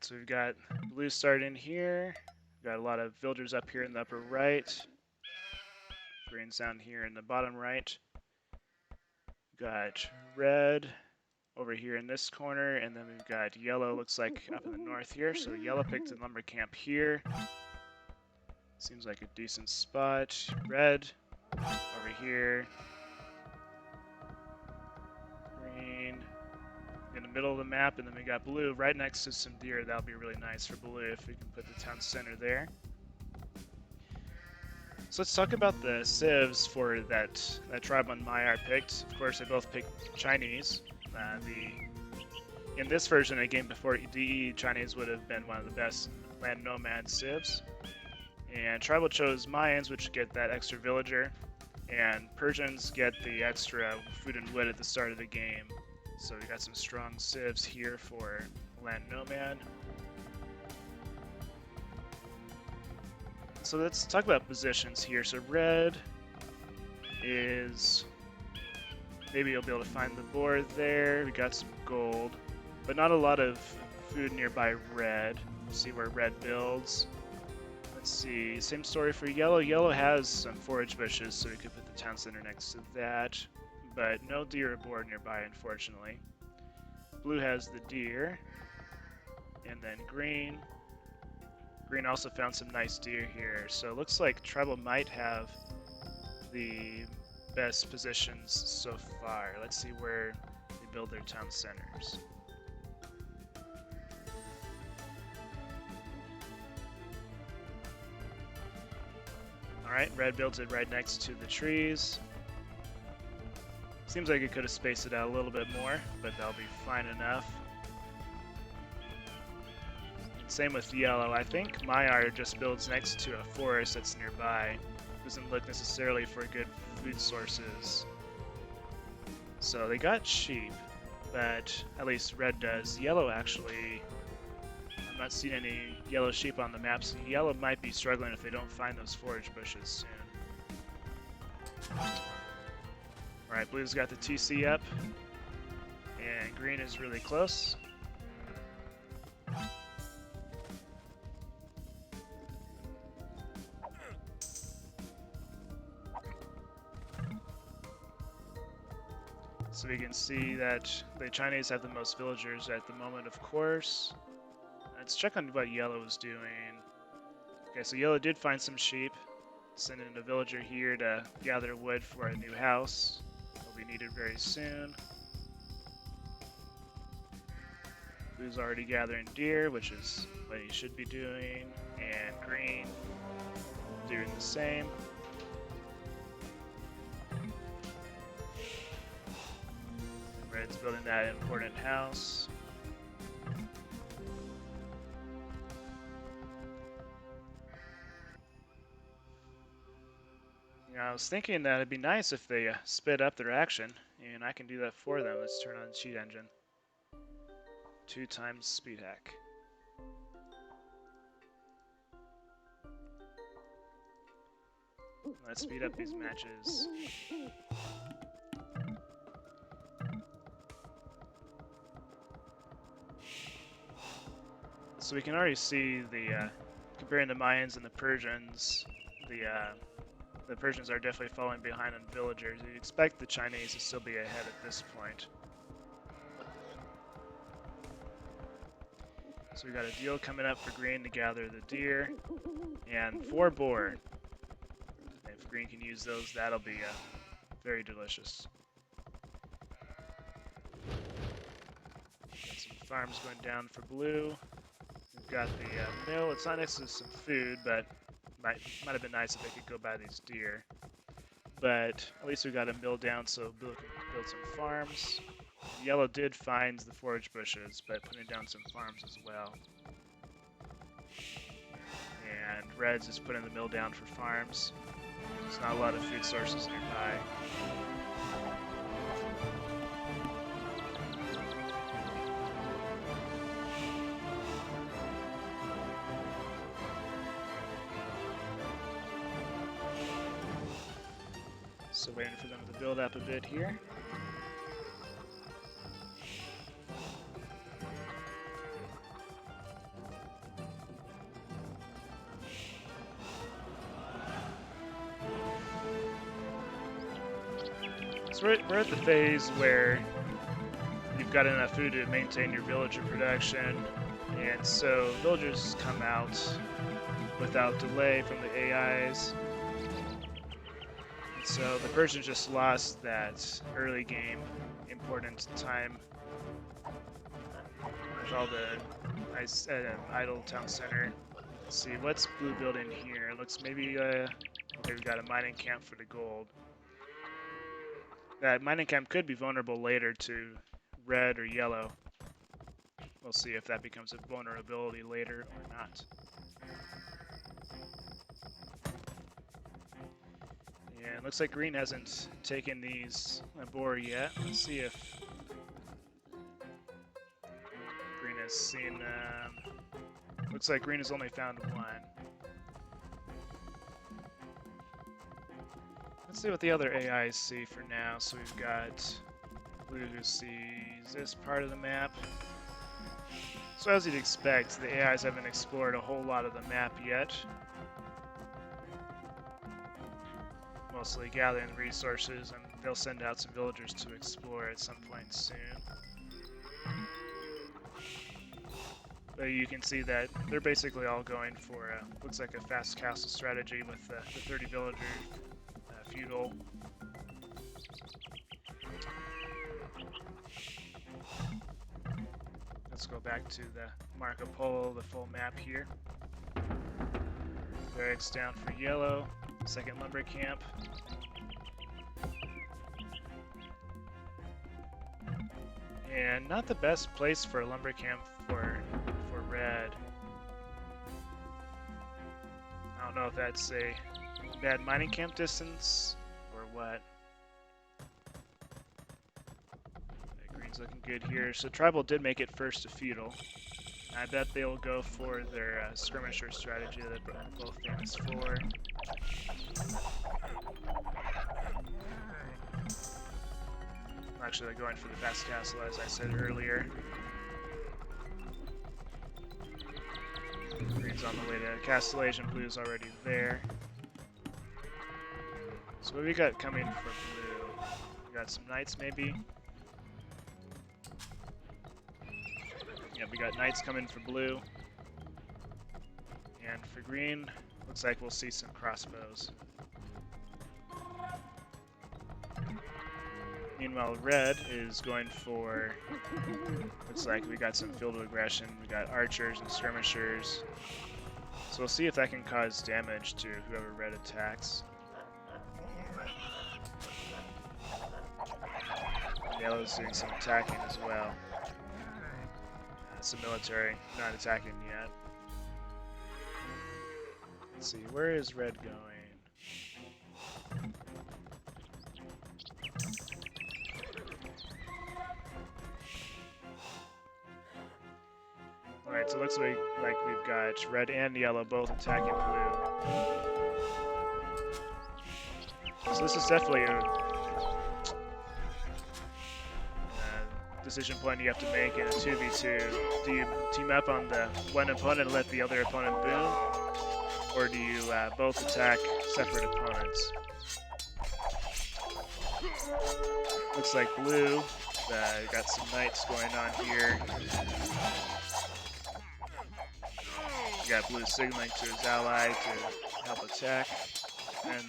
Alright, so we've got blue starting here. We've got a lot of villagers up here in the upper right. Green's down here in the bottom right. We've got red over here in this corner, and then we've got yellow, looks like up in the north here. So yellow picked a lumber camp here. Seems like a decent spot. Red over here. Green in the middle of the map, and then we got blue right next to some deer. That'll be really nice for blue if we can put the town center there. So let's talk about the civs for that tribe on Maiar picked. Of course, they both picked Chinese. In this version of the game before DE, Chinese would have been one of the best land nomad civs. And TRiBaL chose Mayans, which get that extra villager, and Persians get the extra food and wood at the start of the game. So we got some strong civs here for land nomad. So let's talk about positions here. So red is, maybe you'll be able to find the board there. We got some gold, but not a lot of food nearby red. We'll see where red builds. Let's see, same story for yellow. Yellow has some forage bushes, so we could put the town center next to that, but no deer or boar nearby, unfortunately. Blue has the deer, and then green. Green also found some nice deer here, so it looks like TRiBaL might have the best positions so far. Let's see where they build their town centers. Alright, red builds it right next to the trees. Seems like it could have spaced it out a little bit more, but that'll be fine enough. Same with yellow. I think Maiar just builds next to a forest that's nearby. Doesn't look necessarily for good food sources. So they got sheep, but at least red does. Yellow actually, I'm not seeing any yellow sheep on the map, so yellow might be struggling if they don't find those forage bushes soon. Alright, blue's got the TC up, and green is really close. So we can see that the Chinese have the most villagers at the moment, of course. Let's check on what yellow is doing. Okay, so yellow did find some sheep. Sending a villager here to gather wood for a new house. Will be needed very soon. Blue's already gathering deer, which is what he should be doing. And green doing the same. Red's building that important house. You know, I was thinking that it'd be nice if they sped up their action, and I can do that for them. Let's turn on the cheat engine. 2x speed hack. Let's speed up these matches. So we can already see the comparing the Mayans and the Persians, the Persians are definitely falling behind on villagers. You'd expect the Chinese to still be ahead at this point. So we got a deal coming up for green to gather the deer, and 4 boar. If green can use those, that'll be very delicious. Got some farms going down for blue. We've got the mill. It's not next to some food, but might have been nice if they could go buy these deer. But at least we got a mill down, so blue can build some farms. Yellow did find the forage bushes, but putting down some farms as well. And red's just putting the mill down for farms. There's not a lot of food sources nearby. So waiting for them to build up a bit here. we're at the phase where you've got enough food to maintain your villager production, and so villagers come out without delay from the AIs. And so the Persians just lost that early game important time with all the idle town center. Let's see, what's blue building here? Looks maybe, okay, we got a mining camp for the gold. That mining camp could be vulnerable later to red or yellow. We'll see if that becomes a vulnerability later or not. Yeah, it looks like green hasn't taken these boar yet. Let's see if green has seen, looks like green has only found one. Let's see what the other AIs see for now. So we've got blue who sees this part of the map. So as you'd expect, the AIs haven't explored a whole lot of the map yet. Mostly gathering the resources, and they'll send out some villagers to explore at some point soon. But you can see that they're basically all going for looks like a fast castle strategy with the 30 villager feudal. Let's go back to the Marco Polo, the full map here. Barracks down for yellow, second lumber camp. And not the best place for a lumber camp for red. I don't know if that's a bad mining camp distance or what. Green's looking good here. So TRiBaL did make it first to feudal. I bet they'll go for their skirmisher strategy that they're both famous for. Actually, they're going for the fast castle, as I said earlier. Green's on the way to Castellation, blue's already there. So what we got coming for blue? We got some knights, maybe? Yeah, we got knights coming for blue. And for green, looks like we'll see some crossbows. Meanwhile, red is going for, looks like we got some field of aggression. We got archers and skirmishers. So we'll see if that can cause damage to whoever red attacks. Yellow's doing some attacking as well. Some military, not attacking yet. Let's see, where is red going? Alright, so it looks like we've got red and yellow both attacking blue. So this is definitely a decision point you have to make in a 2v2. Do you team up on the one opponent and let the other opponent boom? Or do you both attack separate opponents? Looks like blue got some knights going on here. You got blue signaling to his ally to help attack. And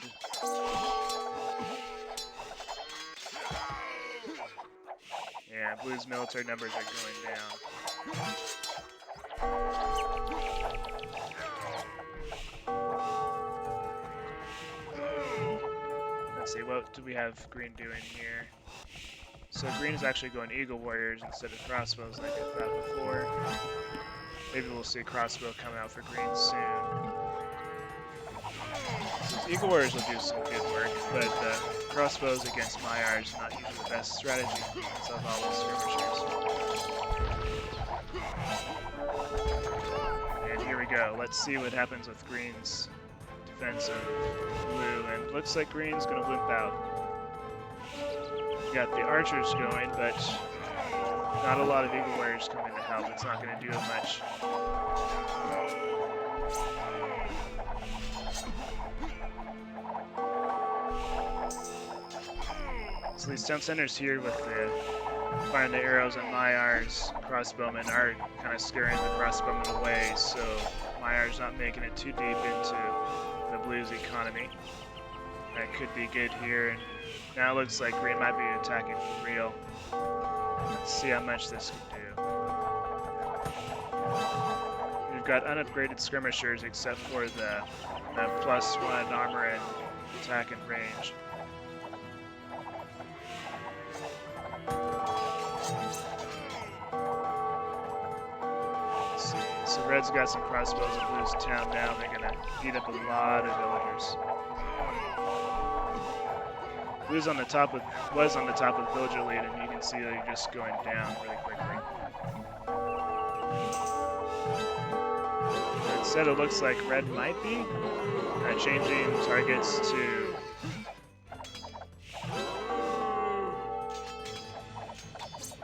yeah, blue's military numbers are going down. Let's see, what do we have green doing here? So green is actually going Eagle Warriors instead of crossbows like I thought before. Maybe we'll see a crossbow come out for green soon. So Eagle Warriors will do some good work, but crossbows against Maiar is not usually the best strategy. It's of all those skirmishers. And here we go. Let's see what happens with green's defense of blue. And looks like green's going to limp out. We got the archers going, but not a lot of Eagle Warriors coming to help. It's not going to do much. So these town centers here with the firing the arrows and Maiar's crossbowmen are kind of scaring the crossbowmen away, so Maiar's not making it too deep into the blues economy. That could be good here, and now it looks like green might be attacking for real. Let's see how much this can do. We've got unupgraded skirmishers except for the +1 armor and attack and range. Let's see. So red's got some crossbows and blue's town down. They're gonna beat up a lot of villagers. Blue's on the top of was on the top of the villager lead, and you can see that he's just going down really quickly. Instead, it looks like red might be changing targets to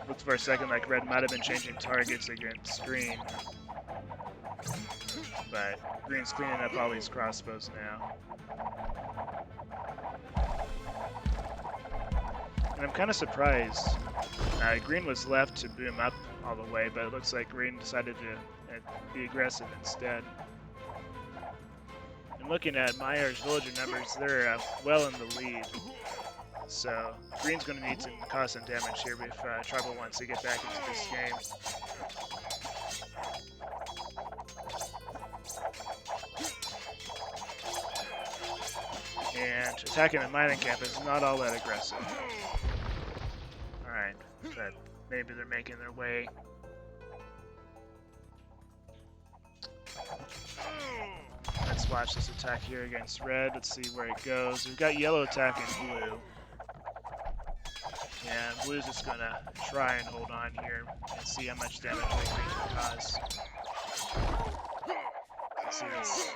looked for a second like red might have been changing targets against green, but green's cleaning up all these crossbows now. And I'm kind of surprised. Green was left to boom up all the way, but it looks like green decided to be aggressive instead. And looking at Maiar's villager numbers, they're well in the lead. So green's going to need to cause some damage here if TRiBaL wants to get back into this game. And attacking the mining camp is not all that aggressive. Alright, but maybe they're making their way. Let's watch this attack here against red. Let's see where it goes. We've got yellow attacking blue. And blue's just going to try and hold on here and see how much damage they can cause. Let's see this.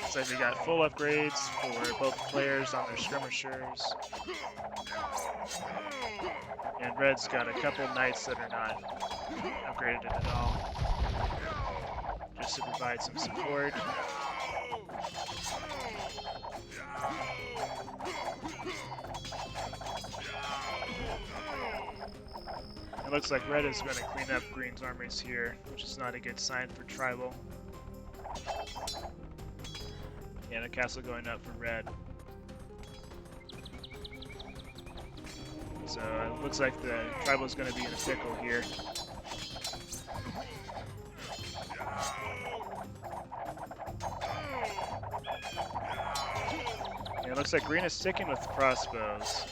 Looks like we got full upgrades for both players on their skirmishers. And red's got a couple knights that are not upgraded at all, just to provide some support. It looks like red is going to clean up green's armies here, which is not a good sign for TRiBaL. And a castle going up for red. So it looks like the TRiBaL is going to be in a pickle here. And it looks like green is sticking with crossbows.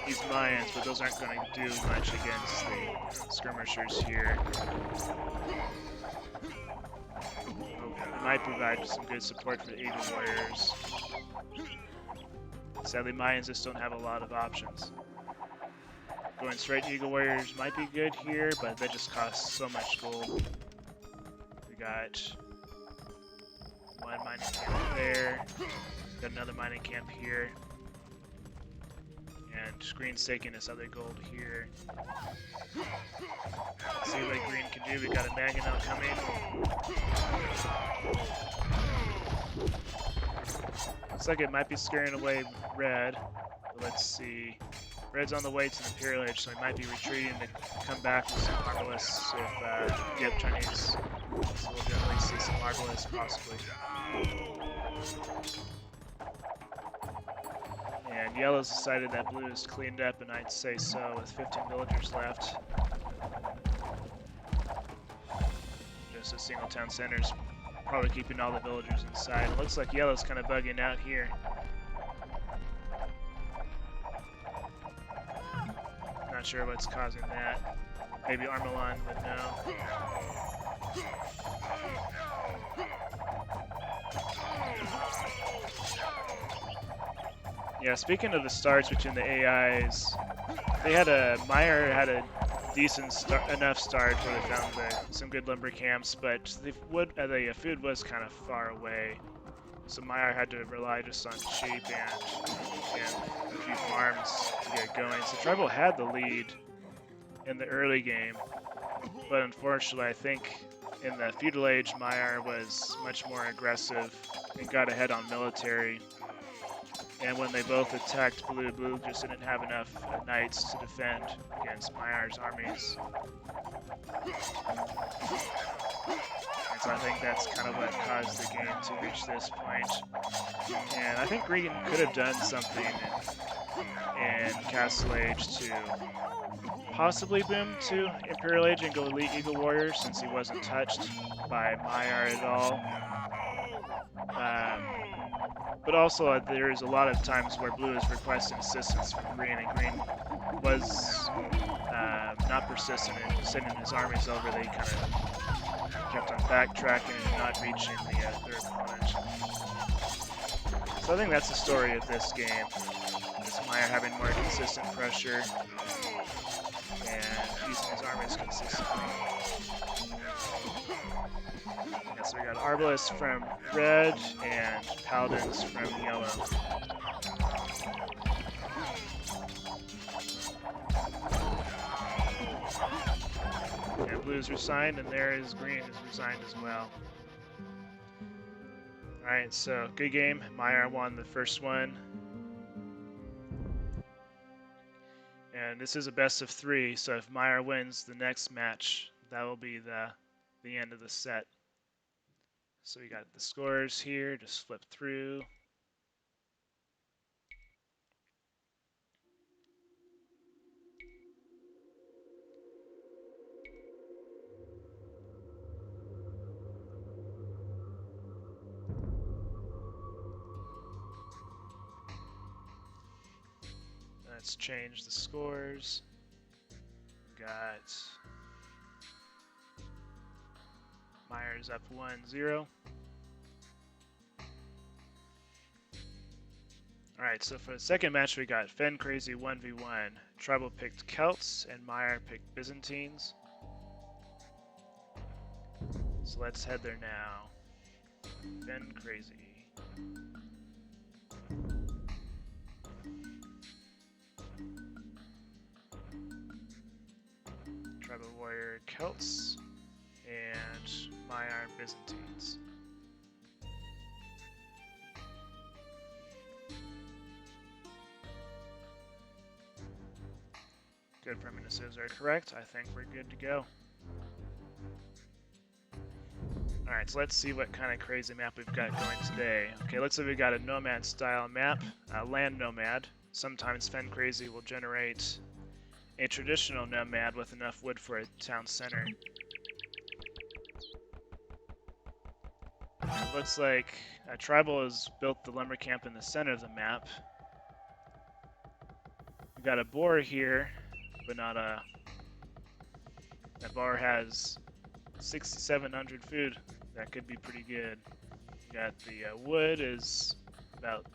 These Mayans, but those aren't going to do much against the skirmishers here. It might provide some good support for the Eagle Warriors. Sadly, Mayans just don't have a lot of options. Going straight Eagle Warriors might be good here, but they just cost so much gold. We got one mining camp there, got another mining camp here. And green's taking this other gold here. Let's see what green can do. We got a Mangonel coming. Looks like it might be scaring away red. But let's see. Red's on the way to the Imperial Age, so he might be retreating to come back with some Marvelous if yep, Chinese. So we'll definitely see some Marvelous possibly. And yellow's decided that blue is cleaned up, and I'd say so, with 15 villagers left. Just a single town center's probably keeping all the villagers inside. It looks like yellow's kind of bugging out here. Not sure what's causing that. Maybe Armelon would know. Yeah, speaking of the starts between the AIs, Maiar had a decent enough start where they found some good lumber camps, but the food was kind of far away, so Maiar had to rely just on sheep and a few farms to get going. So TRiBaL had the lead in the early game, but unfortunately, I think in the feudal age, Maiar was much more aggressive and got ahead on military. And when they both attacked blue, blue just didn't have enough knights to defend against Maiar's armies. And so I think that's kind of what caused the game to reach this point. And I think green could have done something in Castle Age to possibly boom to Imperial Age and go Elite Eagle Warrior, since he wasn't touched by Maiar at all. But also there's a lot of times where blue is requesting assistance from green, and green was not persistent in sending his armies over. They kind of kept on backtracking and not reaching their opponent. So I think that's the story of this game. Is Maiar having more consistent pressure and using his armies consistently. And so we got Arbalists from red and Paladins from yellow. And blue is resigned, and there is green is resigned as well. Alright, so good game. Maiar won the first one. And this is a best of 3, so if Maiar wins the next match, that will be the end of the set. So we got the scores here, just flip through. Let's change the scores. Got Maiar's up 1-0. Alright, so for the second match we got Fencrazy 1v1. TRiBaL picked Celts and Maiar picked Byzantines. So let's head there now. Fencrazy. TRiBaL Warrior Celts and Maiar Byzantines. Good premises are correct. I think we're good to go. Alright, so let's see what kind of crazy map we've got going today. Okay, looks like we've got a Nomad style map, Land Nomad. Sometimes Fencrazy will generate a traditional Nomad with enough wood for a town center. It looks like TRiBaL has built the lumber camp in the center of the map. We've got a boar here, but not a... That boar has 6,700 food. That could be pretty good. We got the wood is about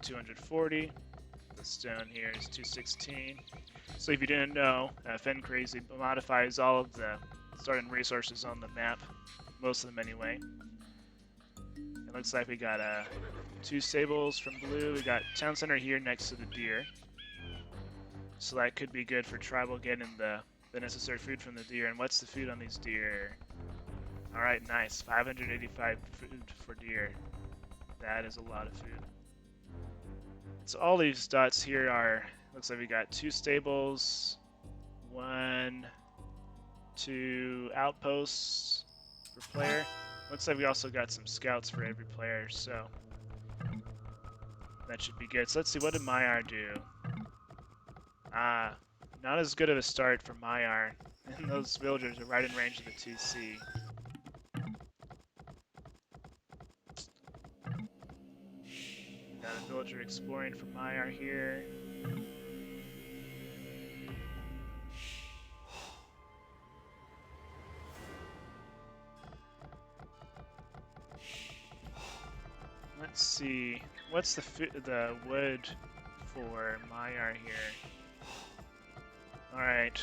240. The stone here is 216. So if you didn't know, Fencrazy modifies all of the starting resources on the map, most of them anyway. It looks like we got 2 stables from blue. We got town center here next to the deer. So that could be good for TRiBaL getting the necessary food from the deer. And what's the food on these deer? Alright, nice. 585 food for deer. That is a lot of food. So all these dots here are, looks like we got 2 stables, 1, 2 outposts per player. Looks like we also got some scouts for every player, so that should be good. So let's see, what did Maiar do? Not as good of a start for Maiar. And those villagers are right in range of the 2C. Got a villager exploring for Maiar here. Let's see, what's the wood for Maiar here? Alright,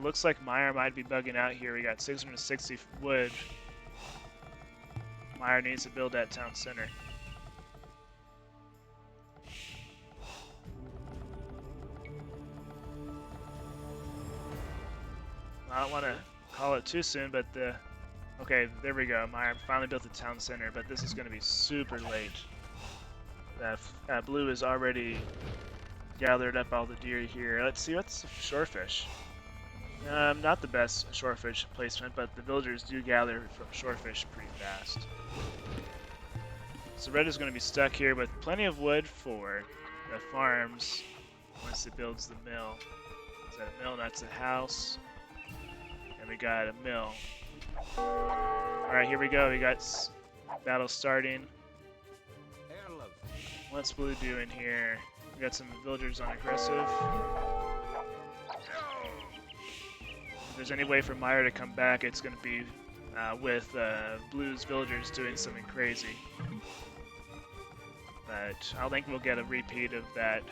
looks like Maiar might be bugging out here. We got 660 wood. Maiar needs to build that town center. I don't want to call it too soon, but okay, there we go. Maiar finally built the town center, but this is going to be super late. Blue has already gathered up all the deer here. Let's see, what's shorefish? Not the best shorefish placement, but the villagers do gather shorefish pretty fast. So red is going to be stuck here with plenty of wood for the farms once it builds the mill. Is that a mill? That's a house. And we got a mill. Alright, here we go. We got battle starting. What's blue doing here? We got some villagers on aggressive. If there's any way for Maiar to come back, it's going to be with blue's villagers doing something crazy. But I think we'll get a repeat of that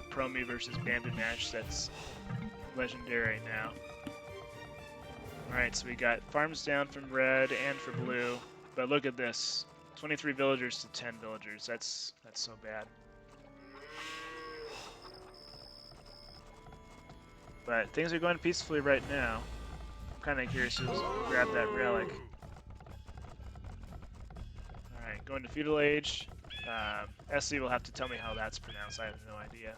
Promi versus Bamboo match that's legendary now. Alright, so we got farms down from red and for blue. But look at this. 23 villagers to 10 villagers. That's so bad. But things are going peacefully right now. I'm kind of curious to grab that relic. Alright, going to feudal age. SC will have to tell me how that's pronounced. I have no idea.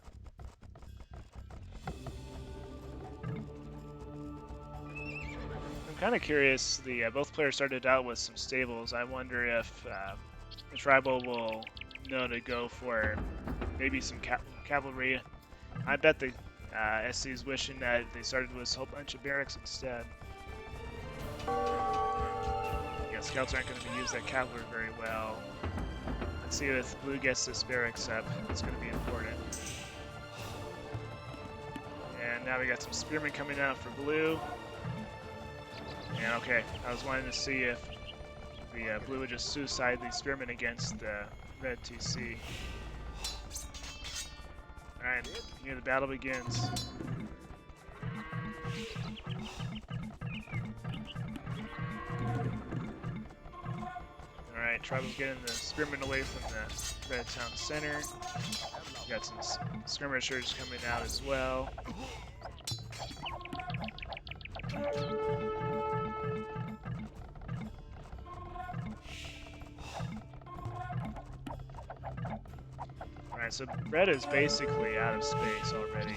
I'm kind of curious. Both players started out with some stables. I wonder if the TRiBaL will know to go for maybe some cavalry. I bet the SC is wishing that they started with a whole bunch of barracks instead. Yeah, scouts aren't going to be used that cavalry very well. Let's see if blue gets this barracks up. It's going to be important. And now we got some spearmen coming out for blue. And okay, I was wanting to see if the blue would just suicide these spearmen against the red TC. Alright, here the battle begins. Alright, TRiBaL's getting the spearmen away from the red town center. We got some skirmishers coming out as well. Alright, so red is basically out of space already.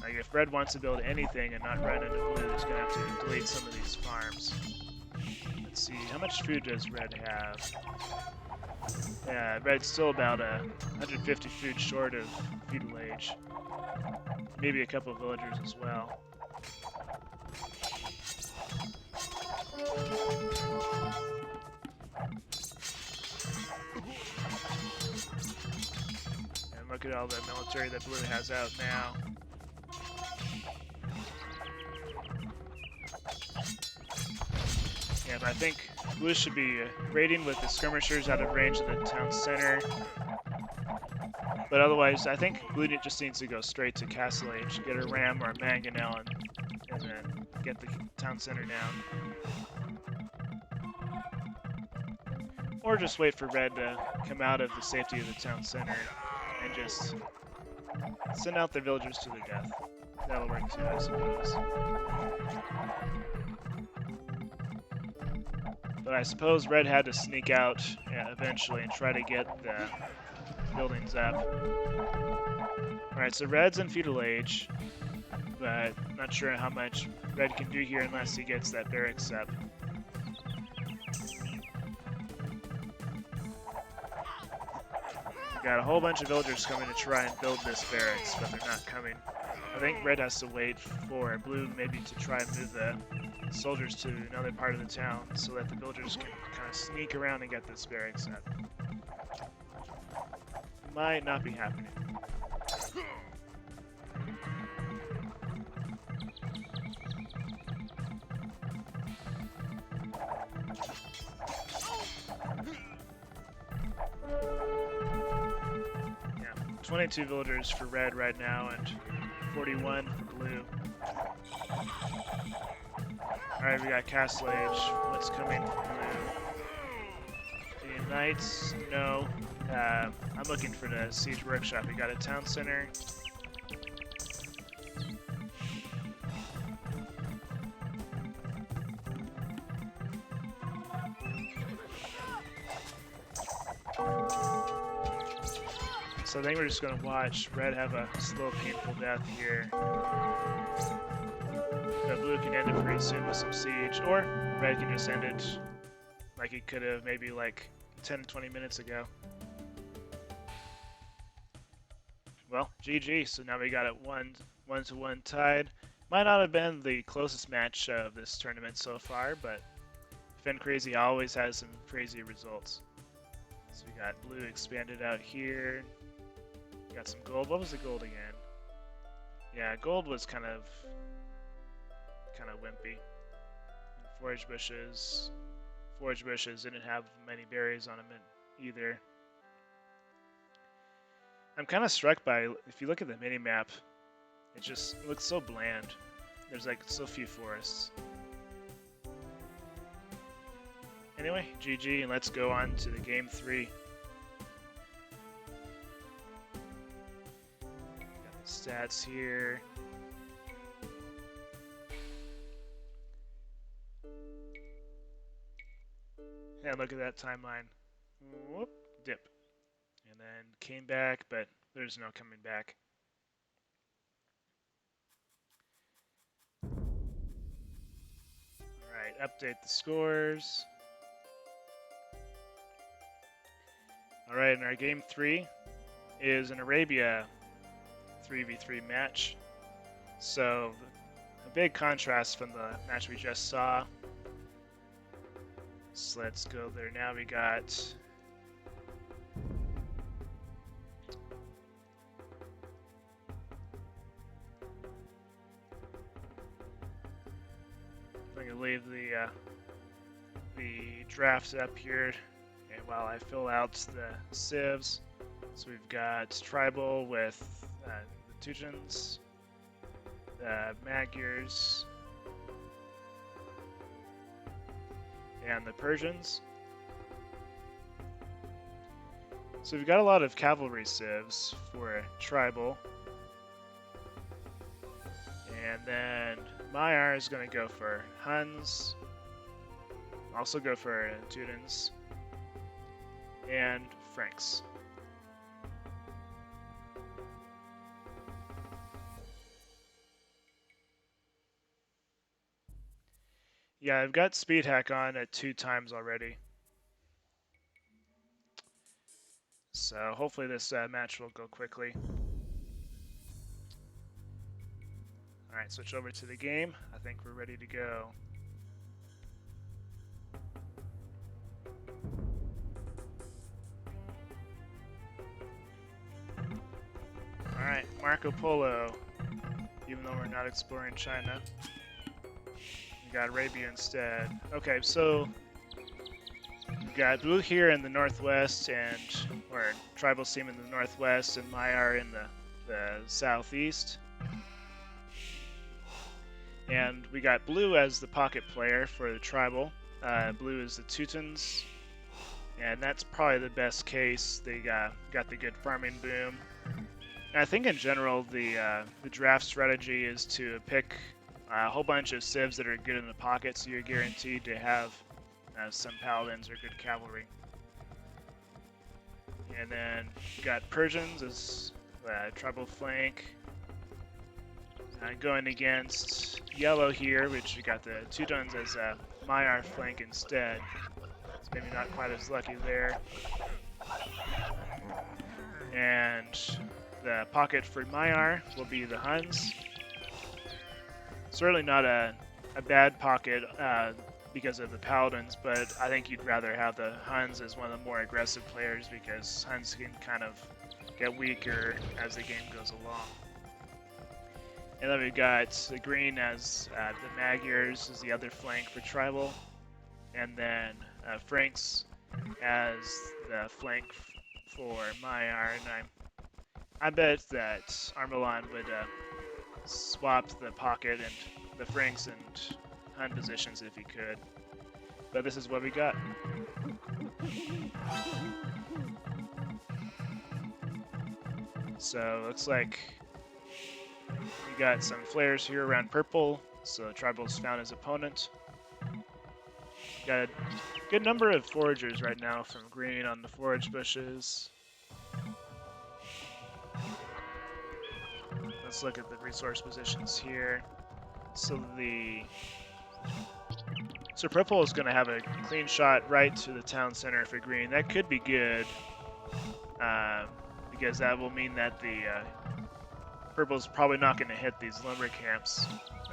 Like, if red wants to build anything and not run into blue, he's going to have to delete some of these farms. Let's see, how much food does red have? Yeah, red's still about 150 food short of feudal age. Maybe a couple of villagers as well. And look at all the military that blue has out now. Yeah, but I think blue should be raiding with the skirmishers out of range of the town center. But otherwise, I think blue just needs to go straight to castle age, get a ram or a mangonel, and then get the town center down. Or just wait for red to come out of the safety of the town center and just send out their villagers to their death. That'll work too, I suppose. But I suppose red had to sneak out eventually and try to get the buildings up. Alright, so red's in feudal age, but not sure how much red can do here unless he gets that barracks up. Got a whole bunch of villagers coming to try and build this barracks, but they're not coming. I think red has to wait for blue maybe to try and move the soldiers to another part of the town so that the villagers can kind of sneak around and get this barracks up. Might not be happening. Yeah, 22 villagers for red right now and 41 for blue. Alright, we got Castle Age. What's coming from blue? Any knights? No. I'm looking for the siege workshop. We got a town center. So I think we're just going to watch Red have a slow, painful death here. But Blue can end it pretty soon with some siege, or Red can just end it like he could have maybe like 10, 20 minutes ago. Well, GG. So now we got it 1-1 tied. Might not have been the closest match of this tournament so far, but Fencrazy always has some crazy results. So we got Blue expanded out here. Got some gold. What was the gold again? Yeah, gold was kind of wimpy. And forage bushes. Forage bushes didn't have many berries on them either. I'm kind of struck by, if you look at the mini map, it just looks so bland. There's like so few forests. Anyway, GG, and let's go on to the game 3. Got the stats here. And look at that timeline. Whoop, dip. And then came back, but there's no coming back. Alright, update the scores. Alright, and our game 3 is an Arabia 3v3 match. So, a big contrast from the match we just saw. So let's go there now. We got I'm gonna leave the drafts up here, and while I fill out the civs. So we've got TRiBaL with the Teutons, the Magyars, and the Persians. So we've got a lot of cavalry civs for TRiBaL. And then Maiar is going to go for Huns, also go for Teutons, and Franks. Yeah, I've got speed hack on at 2 times already. So hopefully this match will go quickly. Alright, switch over to the game. I think we're ready to go. Alright, Marco Polo. Even though we're not exploring China. We got Arabia instead. Okay, so we've got Blue here in the northwest, or TRiBaL team in the northwest, and Maiar in the southeast. And we got Blue as the pocket player for the TRiBaL. Blue is the Teutons, and that's probably the best case. They got the good farming boom. And I think in general the draft strategy is to pick a whole bunch of civs that are good in the pocket, so you're guaranteed to have some paladins or good cavalry. And then you got Persians as TRiBaL flank. Going against yellow here, which we got the Teutons as a Maiar flank instead. It's maybe not quite as lucky there. And the pocket for Maiar will be the Huns. Certainly not a bad pocket because of the paladins, but I think you'd rather have the Huns as one of the more aggressive players because Huns can kind of get weaker as the game goes along. And then we've got the green as the Magyars as the other flank for TRiBaL, and then Franks as the flank for Maiar. And I bet that Armelon would swap the pocket and the Franks and Hun positions if he could. But this is what we got. So looks like we got some flares here around purple, so TRiBaL's found his opponent. Got a good number of foragers right now from green on the forage bushes. let's look at the resource positions here. So purple is going to have a clean shot right to the town center for green. That could be good, because that will mean that the purple's probably not going to hit these lumber camps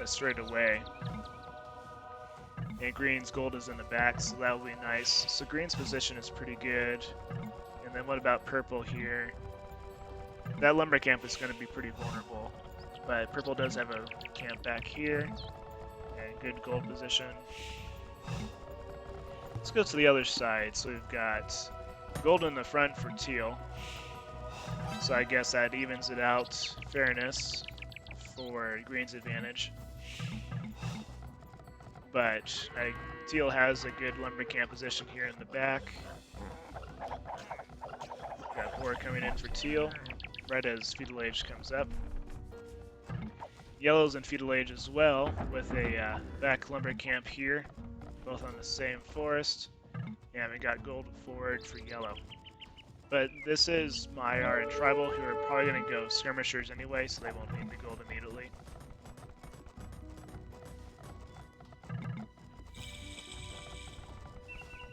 straight away. And green's gold is in the back, so that will be nice. So green's position is pretty good. And then what about purple here? That lumber camp is going to be pretty vulnerable, but purple does have a camp back here. And good gold position. Let's go to the other side. So we've got gold in the front for teal. So I guess that evens it out, fairness, for green's advantage. But teal has a good lumber camp position here in the back. Got ore coming in for teal, right as feudal age comes up. Yellow's in feudal age as well, with a back lumber camp here, both on the same forest. And we got gold forward for yellow. But this is Maiar and TRiBaL, who are probably going to go skirmishers anyway, so they won't need the gold immediately.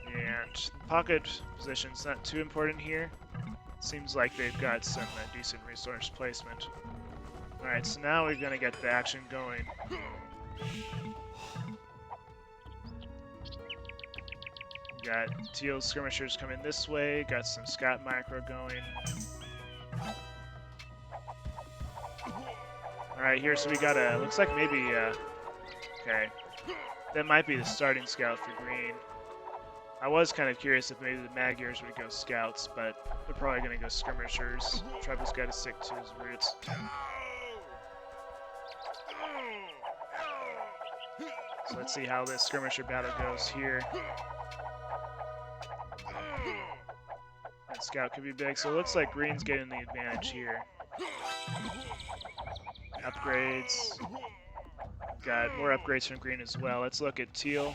And pocket position's not too important here. Seems like they've got some decent resource placement. Alright, so now we're going to get the action going. Got teal skirmishers coming this way, got some scout micro going. Alright, here, so we got a, looks like maybe, okay, that might be the starting scout for green. I was kind of curious if maybe the Maiars would go scouts, but they're probably going to go skirmishers. TRiBaL's got to stick to his roots. So let's see how this skirmisher battle goes here. That scout could be big, so it looks like green's getting the advantage here. Upgrades. Got more upgrades from green as well. Let's look at teal.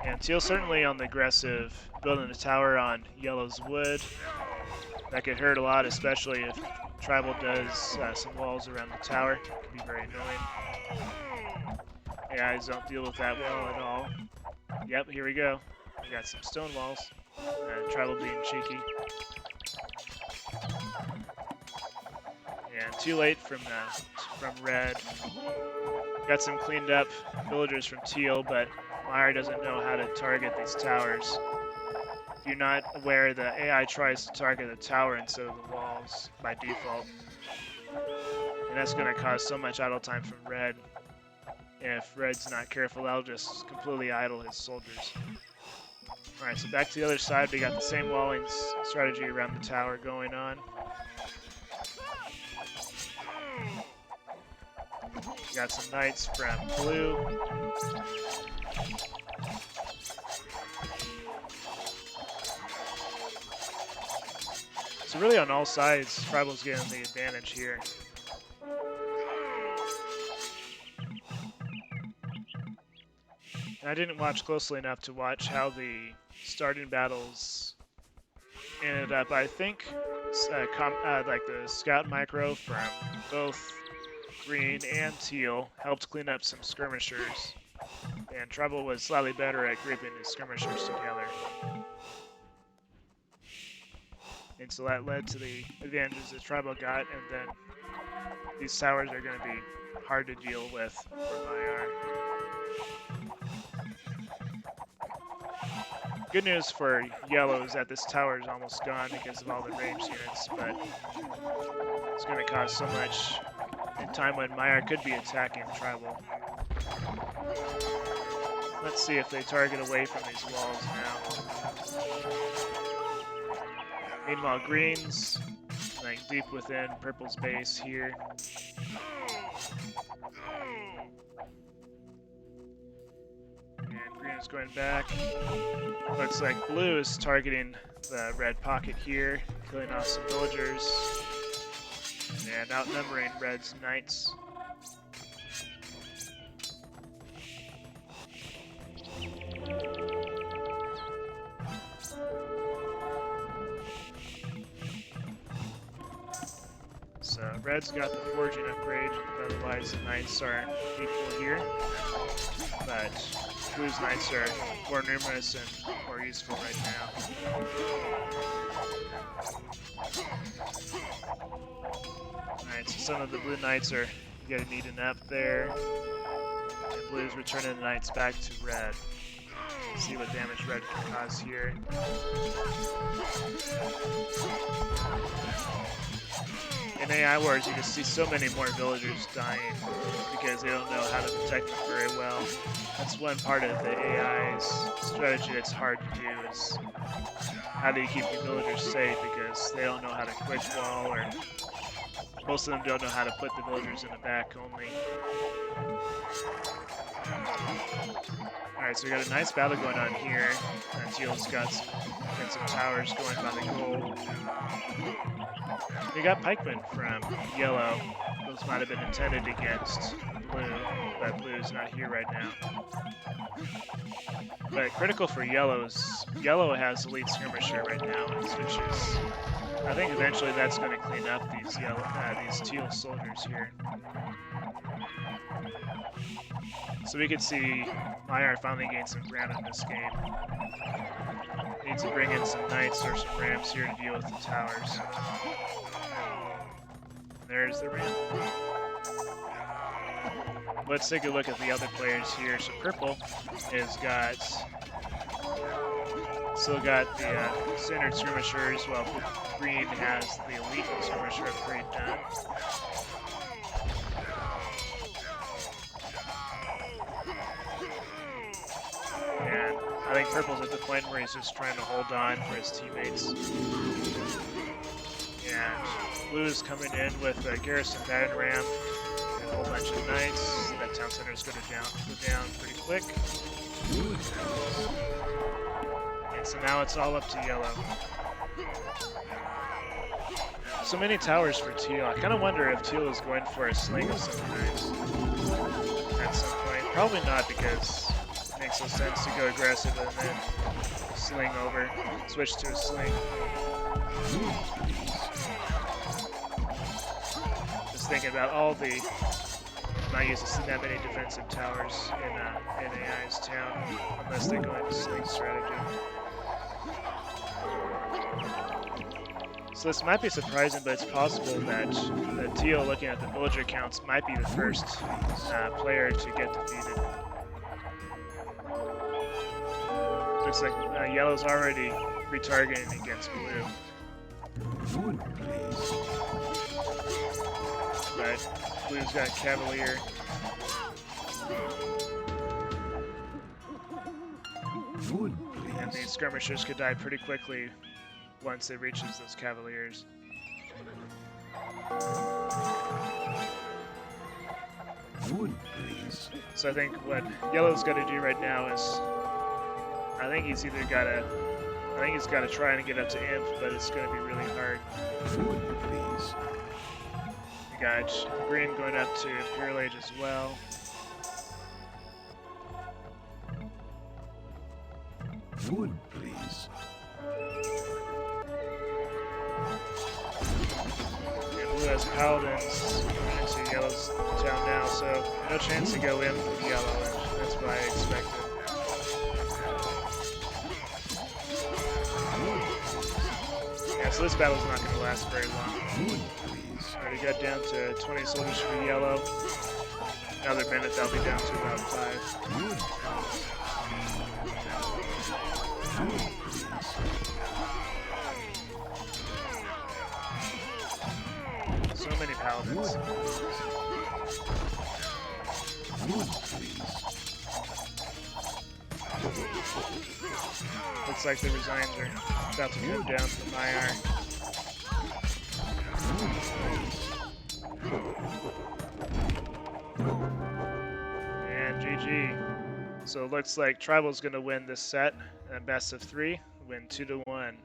And teal's certainly on the aggressive, building a tower on yellow's wood. That could hurt a lot, especially if TRiBaL does some walls around the tower. It can be very annoying. AIs don't deal with that well at all. Yep, here we go. We got some stone walls. TRiBaL being cheeky. And too late from red. Got some cleaned up villagers from teal, but Maiar doesn't know how to target these towers. If you're not aware, the AI tries to target the tower instead of the walls by default. And that's going to cause so much idle time from red. If red's not careful, that'll just completely idle his soldiers. Alright, so back to the other side, we got the same walling strategy around the tower going on. Got some knights from blue. So really on all sides, TRiBaL's getting the advantage here. And I didn't watch closely enough to watch how the starting battles ended up. I think like the scout micro from both green and teal helped clean up some skirmishers, and TRiBaL was slightly better at grouping his skirmishers together. And so that led to the advantages that TRiBaL got, and then these towers are going to be hard to deal with for Maiar. Good news for yellow is that this tower is almost gone because of all the ranged units, but it's going to cause so much in time when Maiar could be attacking TRiBaL. Let's see if they target away from these walls now. Meanwhile, green's like deep within purple's base here. And green is going back. Looks like blue is targeting the red pocket here, killing off some villagers, and outnumbering red's knights. So Red's got the forging upgrade, otherwise the Knights are equal here. But Blue's Knights are more numerous and more useful right now. Alright, so some of the Blue Knights are getting eaten up there. And Blue's returning the Knights back to Red. See what damage Red can cause here. In AI Wars, you just see so many more villagers dying because they don't know how to protect them very well. That's one part of the AI's strategy that's hard to do, is how do you keep your villagers safe, because they don't know how to quick wall, or most of them don't know how to put the villagers in the back only. Alright, so we got a nice battle going on here. Teal's got some towers going by the gold. We got pikemen from yellow. Those might have been intended against blue, but blue's not here right now. But critical for yellow is yellow has elite skirmisher right now, which is, I think eventually that's going to clean up these teal soldiers here. So we could see Maiar finally gain some ground in this game. Needs to bring in some knights or some ramps here to deal with the towers. There's the ramp. Let's take a look at the other players here. So purple has still got the standard skirmishers, while green has the elite skirmisher upgrade done. And I think purple's at the point where he's just trying to hold on for his teammates. And blue is coming in with a garrison battering ram and a whole bunch of knights. That town center is going to go down pretty quick. And so now it's all up to yellow. So many towers for teal. I kind of wonder if teal is going for a sling of some kind at some point. Probably not, because it makes no sense to go aggressive and then sling over, switch to a sling. Just thinking about all the not used to see that many defensive towers in AI's town, unless they go into sling strategy. So this might be surprising, but it's possible that the teal, looking at the villager counts, might be the first player to get defeated. Looks like yellow's already retargeting against blue. But blue's got Cavalier. And these skirmishers could die pretty quickly once it reaches those Cavaliers. So I think what yellow's got to do right now is, I think he's got to try and get up to imp, but it's going to be really hard. You got green going up to Imperial Age as well. Food, please. And blue has paladins coming into yellow's town now, so no chance to go in from yellow, and that's what I expected. Yeah, so this battle's not going to last very long. Already got down to 20 soldiers for yellow. Another minute, they'll be down to about 5. So many paladins. Looks like the resigns are about to come down to Maiar. And GG. So it looks like TRiBaL's going to win this set, and best of 3, win 2-1.